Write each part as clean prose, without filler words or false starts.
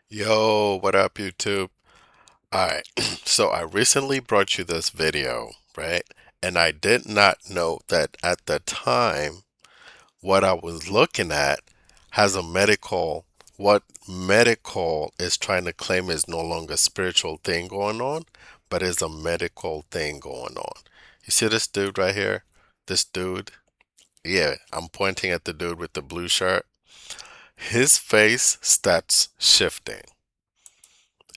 Yo, what up, YouTube? Alright, so I recently brought you this video, right? And I did not know that at the time, what I was looking at has what medical is trying to claim is no longer a spiritual thing going on, but is a medical thing going on. You see this dude right here? This dude? Yeah, I'm pointing at the dude with the blue shirt. His face starts shifting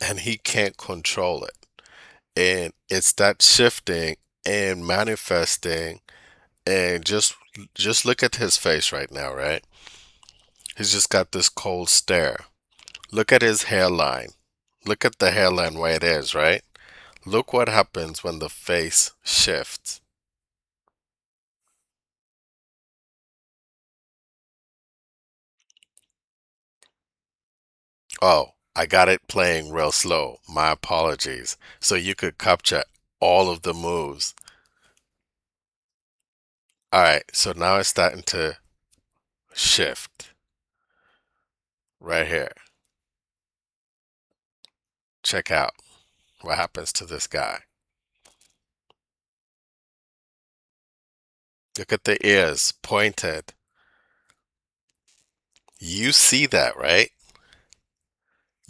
and he can't control it. And it's that shifting and manifesting, and just look at his face right now, right? He's just got this cold stare. Look at his hairline. Look at the hairline where it is, right? Look what happens when the face shifts. Oh, I got it playing real slow. My apologies. So you could capture all of the moves. All right, so now it's starting to shift right here. Check out what happens to this guy. Look at the ears pointed. You see that, right?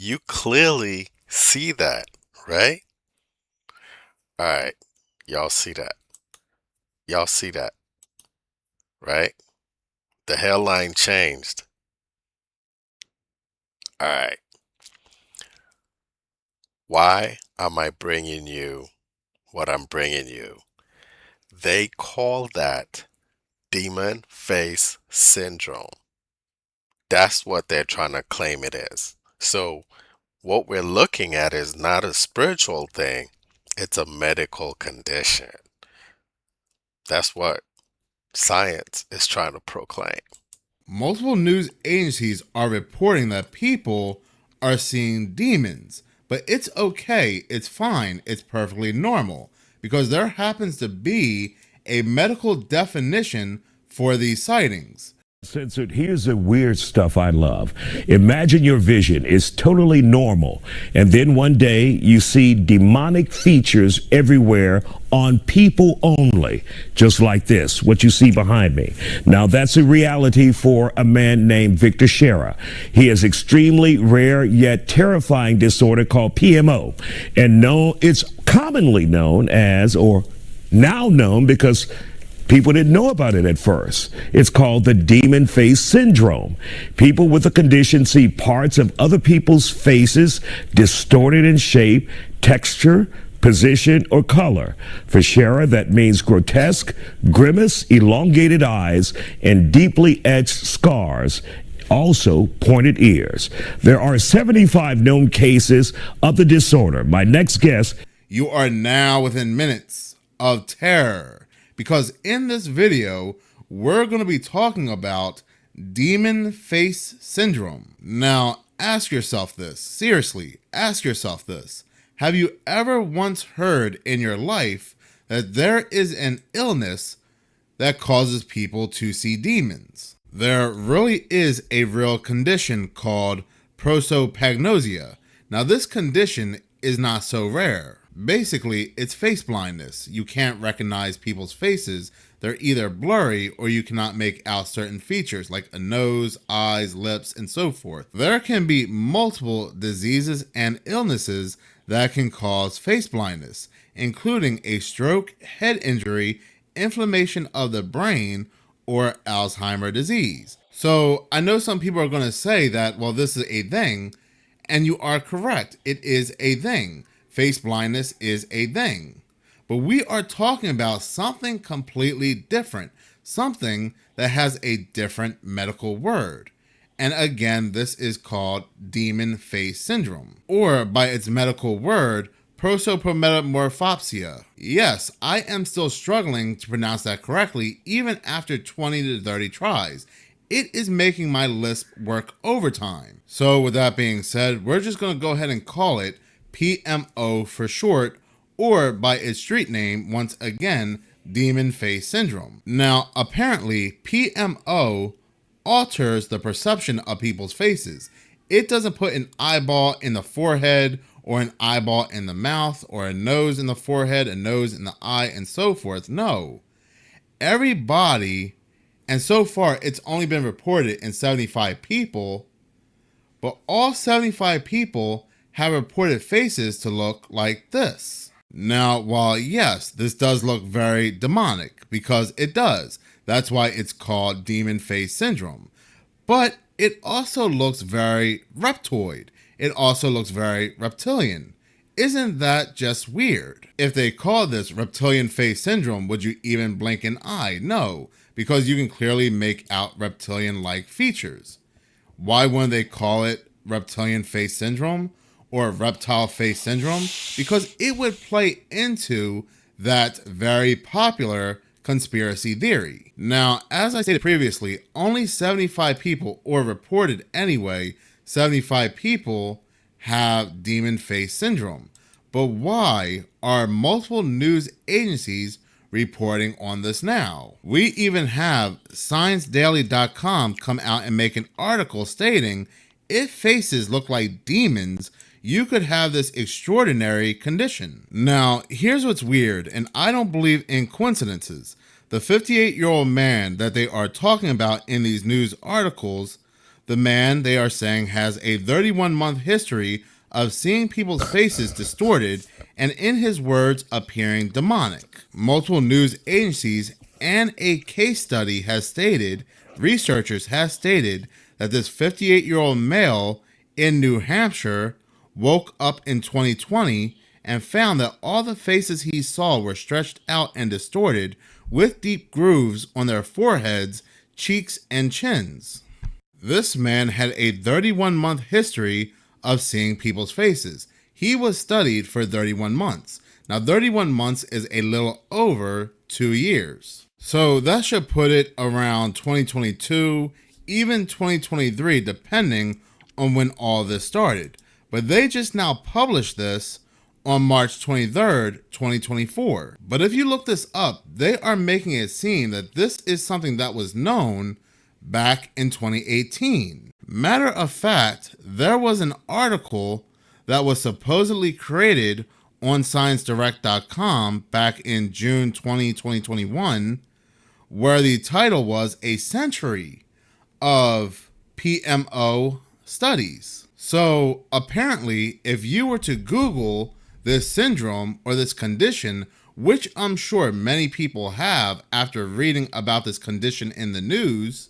You clearly see that, right? All right. Y'all see that. Y'all see that, right? The hairline changed. All right. Why am I bringing you what I'm bringing you? They call that demon face syndrome. That's what they're trying to claim it is. So what we're looking at is not a spiritual thing, it's a medical condition. That's what science is trying to proclaim. Multiple news agencies are reporting that people are seeing demons, but it's okay, it's fine, it's perfectly normal because there happens to be a medical definition for these sightings. Censored, here's the weird stuff I love. Imagine your vision is totally normal, and then one day you see demonic features everywhere on people only, just like this, what you see behind me. Now, that's a reality for a man named Victor Shera. He has extremely rare yet terrifying disorder called PMO, and it's commonly known as, or now known because people didn't know about it at first. It's called the demon face syndrome. People with the condition see parts of other people's faces distorted in shape, texture, position, or color. For Shara, that means grotesque, grimace, elongated eyes, and deeply etched scars. Also, pointed ears. There are 75 known cases of the disorder. My next guest. You are now within minutes of terror, because in this video, we're going to be talking about demon face syndrome. Now, ask yourself this. Seriously, ask yourself this. Have you ever once heard in your life that there is an illness that causes people to see demons? There really is a real condition called prosopagnosia. Now, this condition is not so rare. Basically, it's face blindness. You can't recognize people's faces. They're either blurry or you cannot make out certain features like a nose, eyes, lips, and so forth. There can be multiple diseases and illnesses that can cause face blindness, including a stroke, head injury, inflammation of the brain, or Alzheimer's disease. So I know some people are going to say that, well, this is a thing, and you are correct. It is a thing. Face blindness is a thing. But we are talking about something completely different, something that has a different medical word. And again, this is called demon face syndrome, or by its medical word, prosopagnosia. Yes, I am still struggling to pronounce that correctly, even after 20 to 30 tries. It is making my lisp work overtime. So with that being said, we're just going to go ahead and call it PMO for short, or by its street name, once again, demon face syndrome. Now, apparently, PMO alters the perception of people's faces. It doesn't put an eyeball in the forehead or an eyeball in the mouth or a nose in the forehead, a nose in the eye, and so forth. No. Everybody, and so far it's only been reported in 75 people, but all 75 people have reported faces to look like this. Now, while yes, this does look very demonic, because it does. That's why it's called demon face syndrome. But it also looks very reptoid. It also looks very reptilian. Isn't that just weird? If they call this reptilian face syndrome, would you even blink an eye? No, because you can clearly make out reptilian-like features. Why wouldn't they call it reptilian face syndrome or reptile face syndrome? Because it would play into that very popular conspiracy theory. Now, as I stated previously, only 75 people, or reported anyway, 75 people have demon face syndrome. But why are multiple news agencies reporting on this now? We even have ScienceDaily.com come out and make an article stating if faces look like demons, you could have this extraordinary condition. Now, here's what's weird, and I don't believe in coincidences. The 58-year-old man that they are talking about in these news articles, the man they are saying has a 31-month history of seeing people's faces distorted and, in his words, appearing demonic. Multiple news agencies and a case study has stated, researchers have stated, that this 58-year-old male in New Hampshire woke up in 2020 and found that all the faces he saw were stretched out and distorted with deep grooves on their foreheads, cheeks, and chins. This man had a 31-month history of seeing people's faces. He was studied for 31 months. Now, 31 months is a little over 2 years. So that should put it around 2022, even 2023, depending on when all this started. But they just now published this on March 23rd, 2024. But if you look this up, they are making it seem that this is something that was known back in 2018. Matter of fact, there was an article that was supposedly created on ScienceDirect.com back in June 2021, where the title was A Century of PMO Studies. So apparently, if you were to Google this syndrome or this condition, which I'm sure many people have after reading about this condition in the news,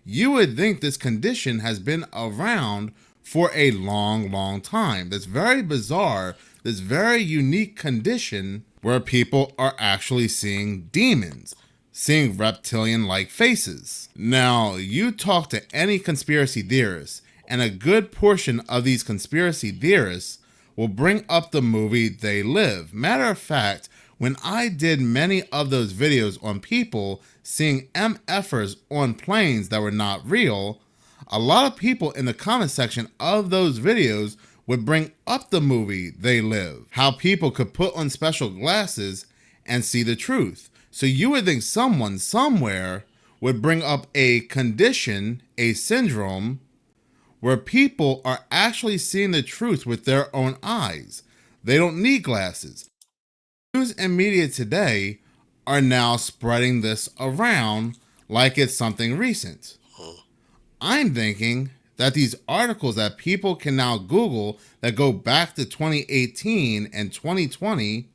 you would think this condition has been around for a long, long time. This very bizarre, this very unique condition where people are actually seeing demons, seeing reptilian-like faces. Now, you talk to any conspiracy theorist, and a good portion of these conspiracy theorists will bring up the movie They Live. Matter of fact, when I did many of those videos on people seeing MFers on planes that were not real, a lot of people in the comment section of those videos would bring up the movie They Live, how people could put on special glasses and see the truth. So you would think someone somewhere would bring up a condition, a syndrome, where people are actually seeing the truth with their own eyes. They don't need glasses. News and media today are now spreading this around like it's something recent. I'm thinking that these articles that people can now Google that go back to 2018 and 2020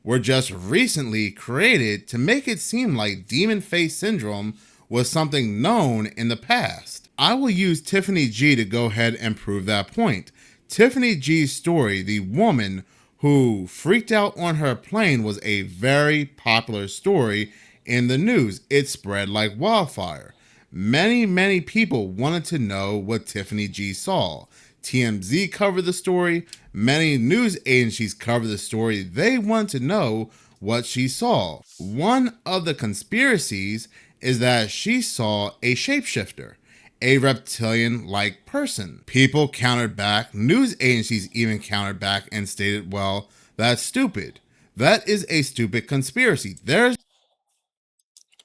were just recently created to make it seem like demon face syndrome was something known in the past. I will use Tiffany G to go ahead and prove that point. Tiffany G's story, the woman who freaked out on her plane, was a very popular story in the news. It spread like wildfire. Many people wanted to know what Tiffany G saw. TMZ covered the story. Many news agencies covered the story. They wanted to know what she saw. One of the conspiracies is that she saw a shapeshifter, a reptilian-like person. People countered back. News agencies even countered back and stated, well, that's stupid. That is a stupid conspiracy. There's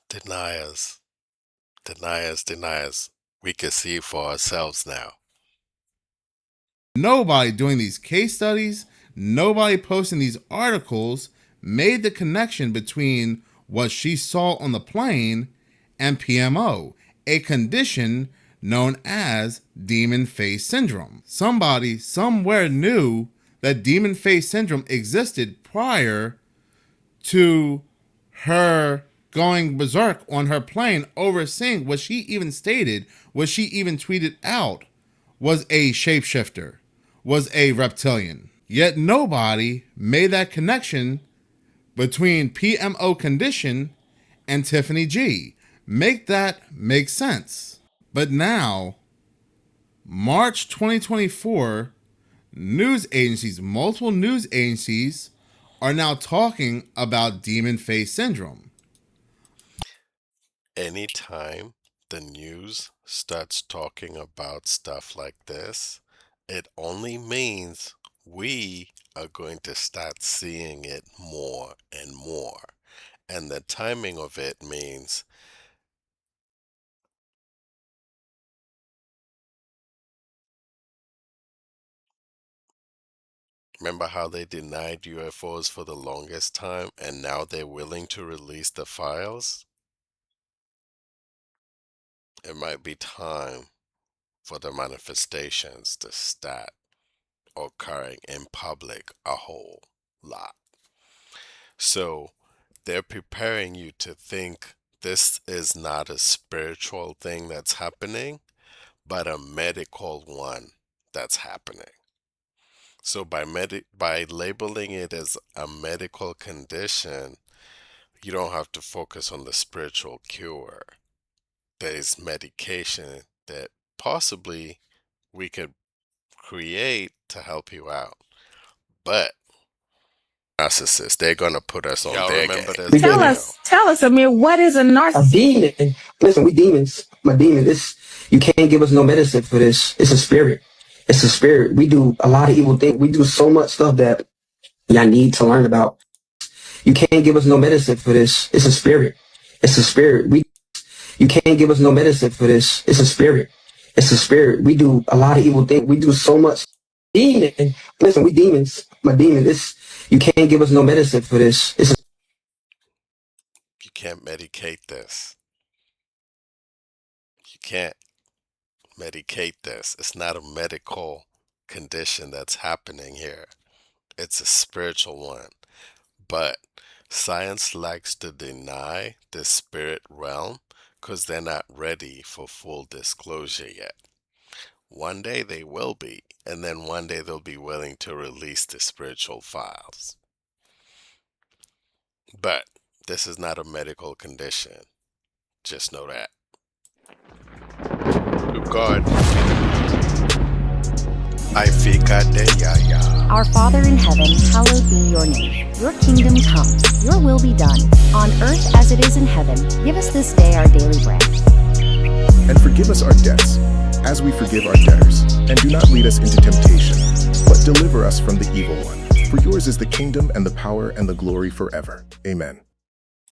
Deniers. We can see for ourselves now. Nobody doing these case studies, nobody posting these articles made the connection between what she saw on the plane and PMO, a condition known as demon face syndrome. Somebody somewhere knew that demon face syndrome existed prior to her going berserk on her plane, overseeing what she even stated, what she even tweeted out, was a shapeshifter, was a reptilian. Yet nobody made that connection between PMO condition and Tiffany G. Make that make sense. But now, March 2024, news agencies, multiple news agencies, are now talking about demon face syndrome. Anytime the news starts talking about stuff like this, it only means we are going to start seeing it more and more. And the timing of it means remember how they denied UFOs for the longest time and now they're willing to release the files? It might be time for the manifestations to start occurring in public a whole lot. So they're preparing you to think this is not a spiritual thing that's happening, but a medical one that's happening. So by labeling it as a medical condition, you don't have to focus on the spiritual cure. There's medication that possibly we could create to help you out. But narcissists, they're gonna put us on their game. Tell us, Amir, what is a narcissist? A demon. Listen, we demons. My demon. You can't give us no medicine for this. It's a spirit. It's a spirit. We do a lot of evil things. We do so much stuff that y'all need to learn about. You can't give us no medicine for this. It's a spirit. It's a spirit. You can't give us no medicine for this. It's a spirit. It's a spirit. We do a lot of evil things. We do so much. Demon. Listen, we demons. My demon. You can't give us no medicine for this. You can't medicate this. You can't medicate this. It's not a medical condition that's happening here. It's a spiritual one. But science likes to deny the spirit realm because they're not ready for full disclosure yet. One day they will be, and then one day they'll be willing to release the spiritual files. But this is not a medical condition. Just know that. God. Our Father in heaven, hallowed be your name. Your kingdom come, your will be done, on earth as it is in heaven. Give us this day our daily bread. And forgive us our debts, as we forgive our debtors. And do not lead us into temptation, but deliver us from the evil one. For yours is the kingdom and the power and the glory forever. Amen.